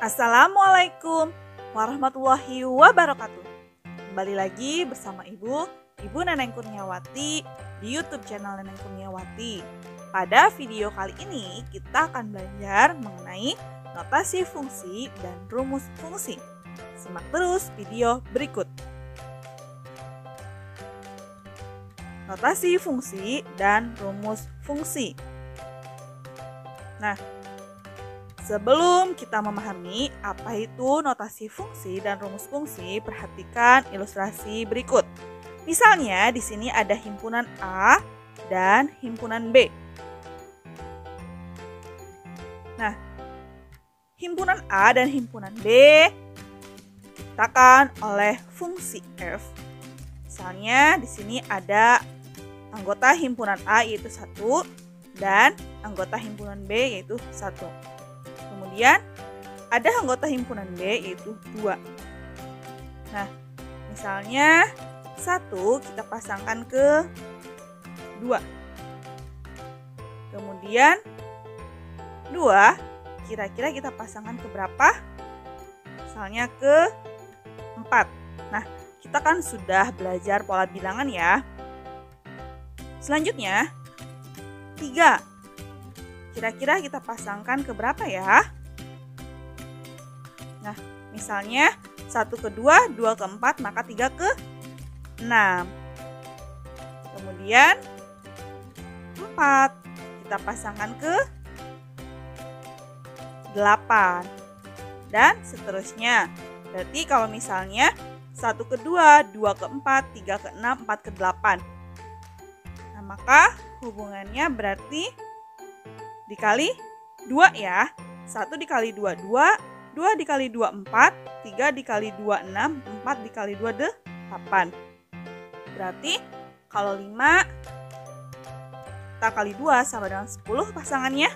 Assalamualaikum warahmatullahi wabarakatuh. Kembali lagi bersama Ibu Neneng Kurniawati di YouTube channel Neneng Kurniawati. Pada video kali ini kita akan belajar mengenai notasi fungsi dan rumus fungsi. Simak terus video berikut. Notasi fungsi dan rumus fungsi. Nah, sebelum kita memahami apa itu notasi fungsi dan rumus fungsi, perhatikan ilustrasi berikut. Misalnya di sini ada himpunan A dan himpunan B. Nah, himpunan A dan himpunan B diciptakan oleh fungsi F. Misalnya di sini ada anggota himpunan A yaitu 1 dan anggota himpunan B yaitu 1. Kemudian ada anggota himpunan B yaitu 2. Nah, misalnya 1 kita pasangkan ke 2. Kemudian 2 kira-kira kita pasangkan ke berapa? Misalnya ke 4. Nah, kita kan sudah belajar pola bilangan ya. Selanjutnya 3. Kira-kira kita pasangkan ke berapa ya? Nah, misalnya 1 ke 2, 2 ke 4, maka 3 ke 6. Kemudian 4 kita pasangkan ke 8. Dan seterusnya. Berarti kalau misalnya 1 ke 2, 2 ke 4, 3 ke 6, 4 ke 8. Nah, maka hubungannya berarti dikali 2 ya. 1 dikali 2, 2. 2 dikali 2, 4. 3 dikali 2, 6. 4 dikali 2, 8. Berarti kalau 5 kita kali 2 sama dengan 10 pasangannya.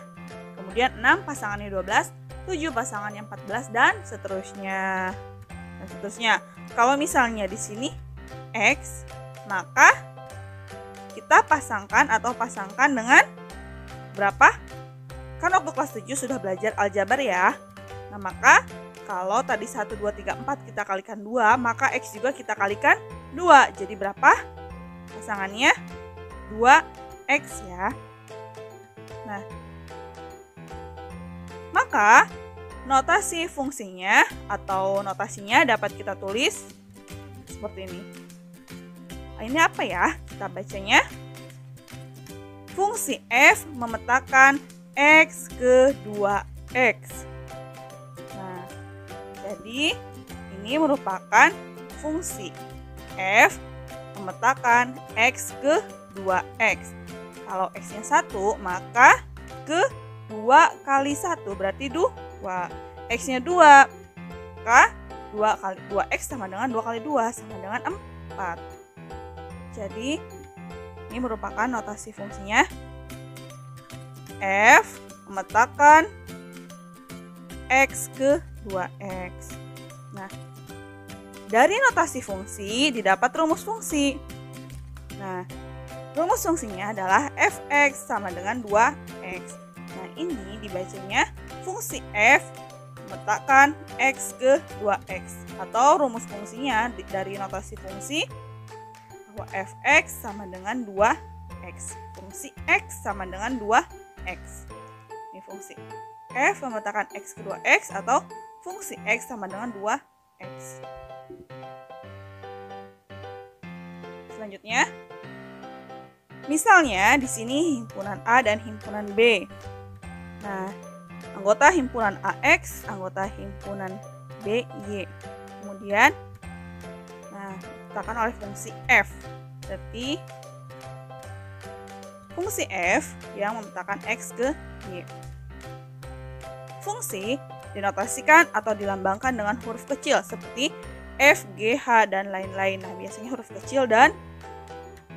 Kemudian 6 pasangannya 12. 7 pasangannya 14 dan seterusnya. Kalau misalnya di sini X, maka kita pasangkan dengan berapa? Kan waktu kelas 7 sudah belajar aljabar ya. Nah, maka kalau tadi 1, 2, 3, 4 kita kalikan 2, maka X juga kita kalikan 2. Jadi berapa? Pasangannya 2X ya. Nah, maka notasi fungsinya atau notasinya dapat kita tulis seperti ini. Nah, ini apa ya? Kita bacanya. Fungsi F memetakan X ke 2X. Nah, jadi ini merupakan fungsi F memetakan X ke 2X. Kalau X-nya 1, maka ke 2 kali 1 berarti 2. X-nya 2, maka 2 kali 2X sama dengan 2 kali 2 sama dengan 4. Jadi ini merupakan notasi fungsinya. F memetakan X ke 2X. Nah, dari notasi fungsi didapat rumus fungsi. Nah, rumus fungsinya adalah Fx sama dengan 2X. Nah, ini dibacanya fungsi F memetakan X ke 2X. Atau rumus fungsinya dari notasi fungsi bahwa Fx sama dengan 2X. Fungsi X sama dengan 2X. Ini fungsi F memetakan X ke 2X atau fungsi X sama dengan 2X. Selanjutnya, misalnya di sini himpunan A dan himpunan B. Nah, anggota himpunan AX, anggota himpunan BY. Kemudian Nah, dikatakan oleh fungsi f. Berarti fungsi f yang memetakan x ke y. Fungsi dinotasikan atau dilambangkan dengan huruf kecil seperti f, g, h, dan lain-lain. Nah, biasanya huruf kecil dan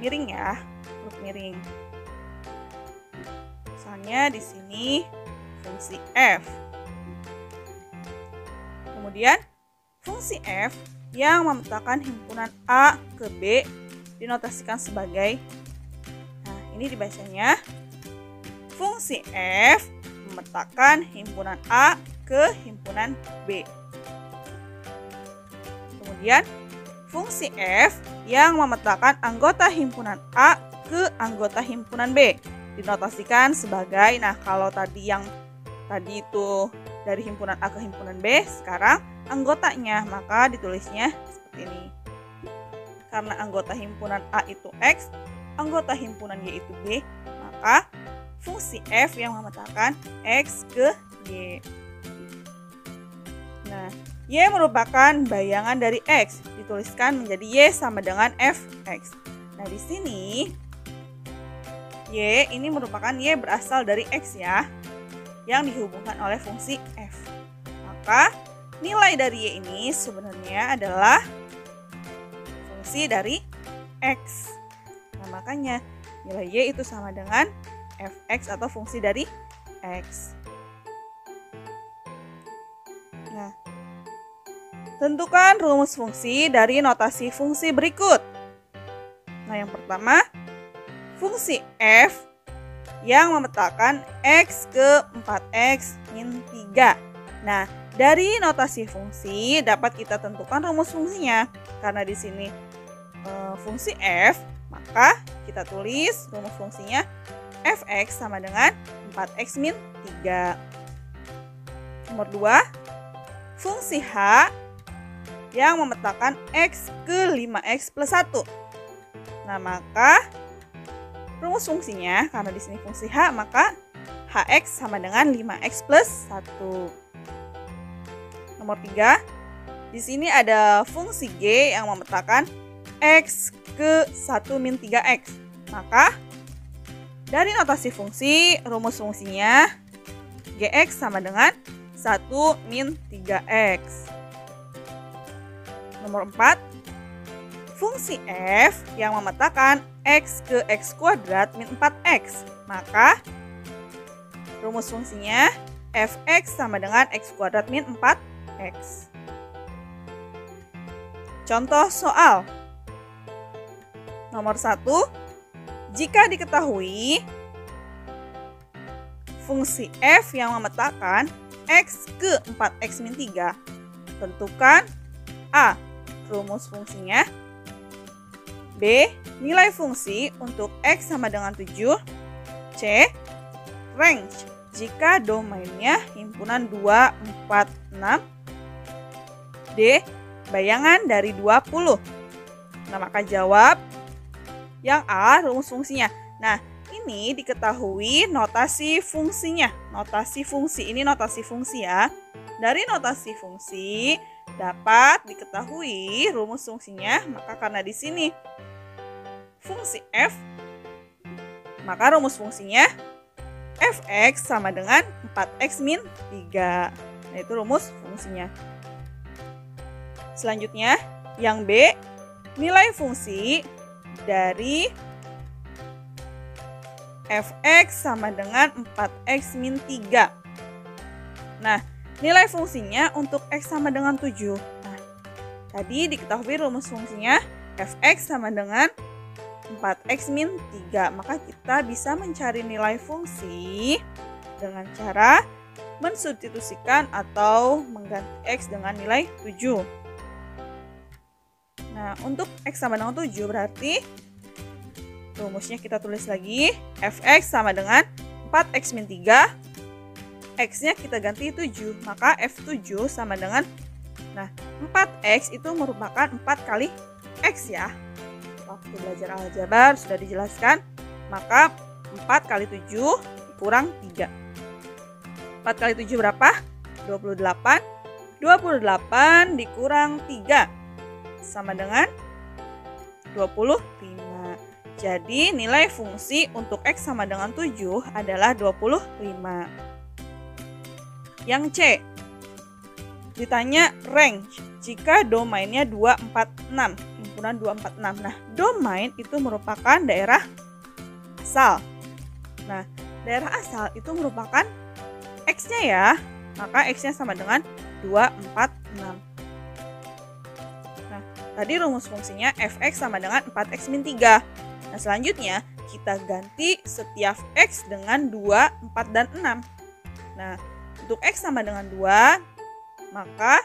miring ya, huruf miring. Misalnya di sini fungsi f. Kemudian fungsi f yang memetakan himpunan A ke B dinotasikan sebagai, nah ini dibacanya fungsi f memetakan himpunan A ke himpunan B. Kemudian fungsi f yang memetakan anggota himpunan A ke anggota himpunan B dinotasikan sebagai, nah kalau tadi itu dari himpunan A ke himpunan B, sekarang anggotanya, maka ditulisnya seperti ini. Karena anggota himpunan A itu X, anggota himpunan Y itu B, maka fungsi f yang memetakan X ke Y. Nah, Y merupakan bayangan dari X, dituliskan menjadi Y sama dengan Fx. Nah, di sini Y ini merupakan Y berasal dari X ya, yang dihubungkan oleh fungsi f. Maka nilai dari Y ini sebenarnya adalah fungsi dari X. Nah, makanya nilai Y itu sama dengan Fx atau fungsi dari X. Nah, tentukan rumus fungsi dari notasi fungsi berikut. Nah, yang pertama, fungsi f yang memetakan x ke 4x min 3. Nah, dari notasi fungsi dapat kita tentukan rumus fungsinya. Karena di sini fungsi f, maka kita tulis rumus fungsinya fx sama dengan 4x min 3. Nomor 2, fungsi h yang memetakan x ke 5x plus 1. Nah, maka rumus fungsinya, karena di sini fungsi h, maka hx sama dengan 5x plus 1. Nomor 3, di sini ada fungsi g yang memetakan x ke 1 min 3x. Maka dari notasi fungsi, rumus fungsinya gx sama dengan 1 min 3x. Nomor 4, fungsi f yang memetakan x ke x kuadrat min 4x. Maka rumus fungsinya fx sama dengan x kuadrat min 4x. Contoh soal. Nomor 1, jika diketahui fungsi f yang memetakan x ke 4x min 3, tentukan a. rumus fungsinya, b. nilai fungsi untuk x sama dengan 7, c. range jika domainnya himpunan 2, 4, 6, d. bayangan dari 20. Nah, maka jawab yang A, rumus fungsinya. Nah, ini diketahui notasi fungsinya. Notasi fungsi, ini notasi fungsi ya. Dari notasi fungsi dapat diketahui rumus fungsinya, maka karena di sini fungsi f, maka rumus fungsinya fx sama dengan 4x min 3. Nah, itu rumus fungsinya. Selanjutnya, yang B, nilai fungsi dari fx sama dengan 4x min 3. Nah, nilai fungsinya untuk x sama dengan 7. Nah, tadi diketahui rumus fungsinya fx sama dengan 4x min 3. Maka kita bisa mencari nilai fungsi dengan cara mensubstitusikan atau mengganti x dengan nilai 7. Nah, untuk x sama dengan 7 berarti rumusnya kita tulis lagi, fx sama dengan 4x min 3, x-nya kita ganti 7, maka f7 sama dengan, nah 4x itu merupakan 4 kali x ya. Waktu belajar aljabar sudah dijelaskan, maka 4 kali 7 kurang 3. 4 kali 7 berapa? 28. 28 dikurang 3 sama dengan 25. Jadi nilai fungsi untuk X sama dengan 7 adalah 25. Yang C, ditanya range jika domainnya 246, himpunan 246. Nah, domain itu merupakan daerah asal. Nah, daerah asal itu merupakan X-nya ya, maka X-nya sama dengan 246. Nah, tadi rumus fungsinya fx sama dengan 4x min 3. Nah, selanjutnya kita ganti setiap X dengan 2, 4, dan 6. Nah, untuk X sama dengan 2, maka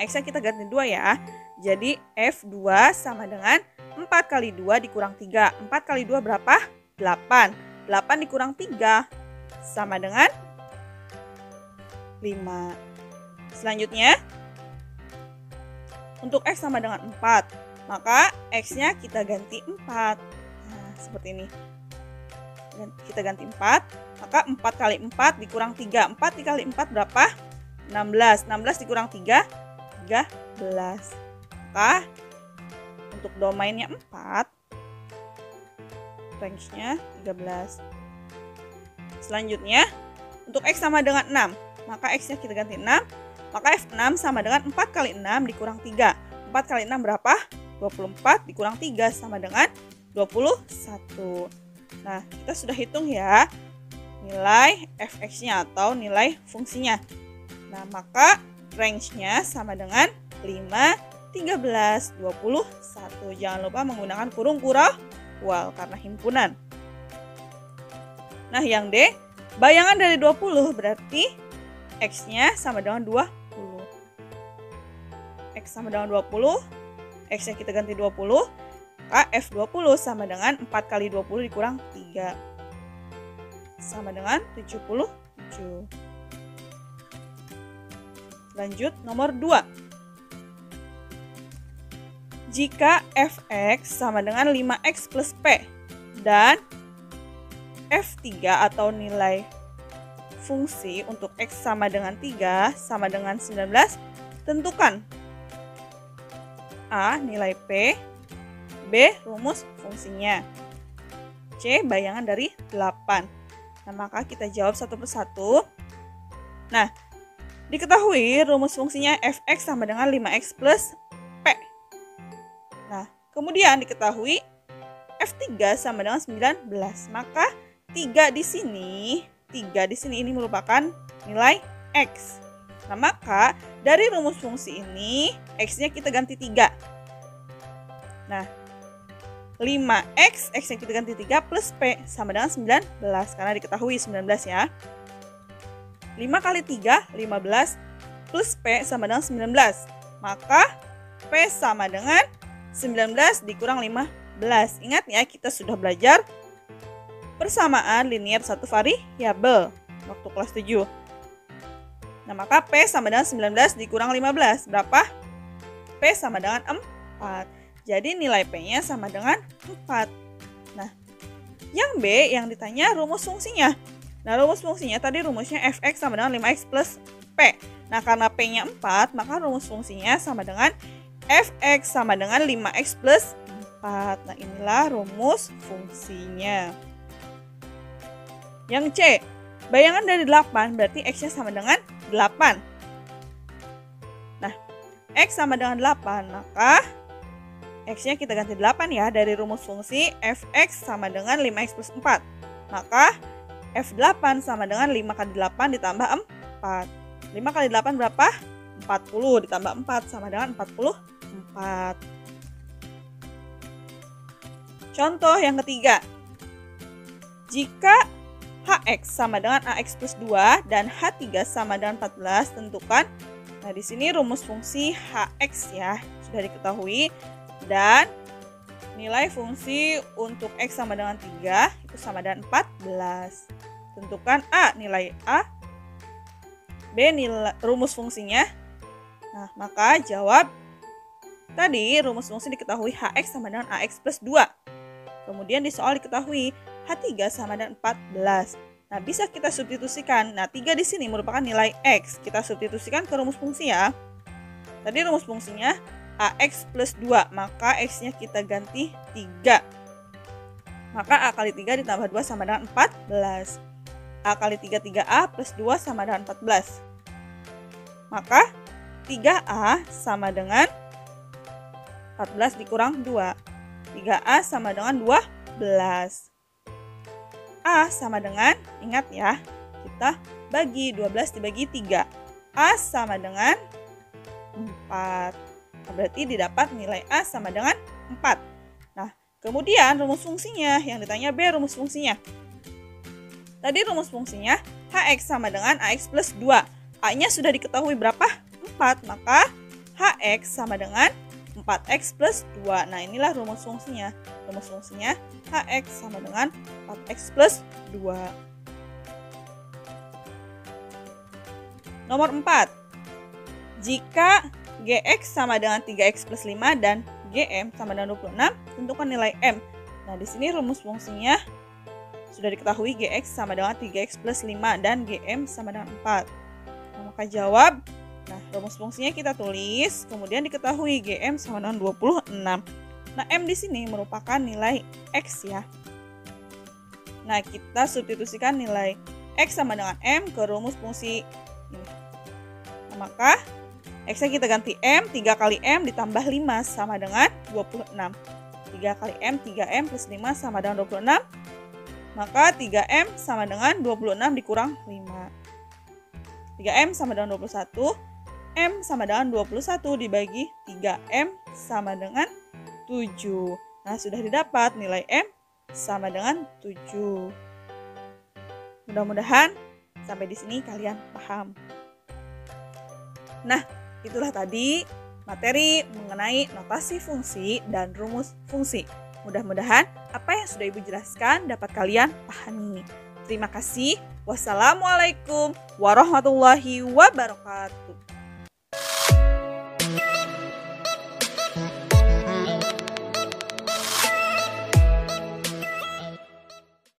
X-nya kita ganti 2 ya. Jadi F2 sama dengan 4 kali 2 dikurang 3. 4 kali 2 berapa? 8. 8 dikurang 3 sama dengan 5. Selanjutnya, untuk X sama dengan 4, maka X-nya kita ganti 4. Nah, seperti ini. Kita ganti 4, maka 4 kali 4 dikurang 3. 4 dikali 4 berapa? 16. 16 dikurang 3, 13. Maka untuk domainnya 4, range-nya 13. Selanjutnya, untuk X sama dengan 6, maka X-nya kita ganti 6. Maka F6 sama dengan 4 kali 6 dikurang 3. 4 kali 6 berapa? 24 dikurang 3 sama dengan 21. Nah, kita sudah hitung ya nilai fx-nya atau nilai fungsinya. Nah, maka range-nya sama dengan 5, 13, 21. Jangan lupa menggunakan kurung kurawal karena himpunan. Nah, yang D, bayangan dari 20 berarti X-nya sama dengan 20. X sama dengan 20, X-nya kita ganti 20, maka F20 sama dengan 4 kali 20 dikurang 3. Sama dengan 77. Lanjut nomor 2. Jika fx sama dengan 5x plus p dan f3 atau nilai fungsi untuk x sama dengan 3 sama dengan 19, tentukan A. Nilai P, B. Rumus fungsinya, C. Bayangan dari 8. Nah, maka kita jawab satu persatu. Nah, diketahui rumus fungsinya fx sama dengan 5x plus P. Nah, kemudian diketahui f3 sama dengan 19. Maka 3 di sini ini merupakan nilai X. Nah, maka dari rumus fungsi ini X-nya kita ganti 3. Nah, 5X, X-nya kita ganti 3 plus P sama dengan 19. Karena diketahui 19 ya. 5 kali 3, 15 plus P sama dengan 19. Maka P sama dengan 19 dikurang 15. Ingat ya, kita sudah belajar persamaan linier satu variabel waktu kelas 7. Nah, maka P sama dengan 19 dikurang 15. Berapa? P sama dengan 4. Jadi nilai P-nya sama dengan 4. Nah, yang B yang ditanya rumus fungsinya. Nah, rumus fungsinya tadi rumusnya fx sama dengan 5x plus P. Nah, karena P-nya 4, maka rumus fungsinya sama dengan fx sama dengan 5x plus 4. Nah, inilah rumus fungsinya. Yang C, bayangan dari 8 berarti X-nya sama dengan 8. Nah, X sama dengan 8, maka X-nya kita ganti 8 ya. Dari rumus fungsi fx sama dengan 5x plus 4. Maka F8 sama dengan 5 kali 8 ditambah 4. 5 kali 8 berapa? 40 ditambah 4 sama dengan 44. Contoh yang ketiga. Jika Hx sama dengan Ax plus 2 dan H3 sama dengan 14, tentukan. Nah, di sini rumus fungsi Hx ya, sudah diketahui. Dan nilai fungsi untuk X sama dengan 3 itu sama dengan 14. Tentukan A, nilai A. B, nilai rumus fungsinya. Nah, maka jawab tadi rumus fungsi diketahui Hx sama dengan Ax plus 2. Kemudian di soal diketahui H3 sama dengan 14. Nah, bisa kita substitusikan. Nah, 3 di sini merupakan nilai X. Kita substitusikan ke rumus fungsi ya. Tadi rumus fungsinya AX plus 2, maka X-nya kita ganti 3. Maka A kali 3 ditambah 2 sama dengan 14. A kali 3, 3A plus 2 sama dengan 14. Maka 3A sama dengan 14 dikurang 2. 3A sama dengan 12. A sama dengan, ingat ya, kita bagi 12 dibagi 3. A sama dengan 4. Berarti didapat nilai A sama dengan 4. Nah, kemudian rumus fungsinya, yang ditanya B rumus fungsinya. Tadi rumus fungsinya HX sama dengan AX plus 2. A-nya sudah diketahui berapa? 4. Maka HX sama dengan 4X plus 2. Nah, inilah rumus fungsinya. Rumus fungsinya HX sama dengan 4X plus 2. Nomor 4. Jika GX sama dengan 3X plus 5 dan GM sama dengan 26, tentukan nilai M. Nah, di sini rumus fungsinya sudah diketahui GX sama dengan 3X plus 5 dan GM sama dengan 4. Nah, maka jawab. Nah, rumus fungsinya kita tulis, kemudian diketahui GM sama dengan 26. Nah, M di sini merupakan nilai X ya. Nah, kita substitusikan nilai X sama dengan M ke rumus fungsi ini. Nah, maka X-nya kita ganti M, 3 kali M ditambah 5 sama dengan 26. 3 kali M, 3M plus 5 sama dengan 26. Maka 3M sama dengan 26 dikurang 5. 3M sama dengan 21. M sama dengan 21 dibagi 3M sama dengan 7. Nah, sudah didapat nilai M sama dengan 7. Mudah-mudahan sampai di sini kalian paham. Nah, itulah tadi materi mengenai notasi fungsi dan rumus fungsi. Mudah-mudahan apa yang sudah Ibu jelaskan dapat kalian pahami. Terima kasih. Wassalamualaikum warahmatullahi wabarakatuh.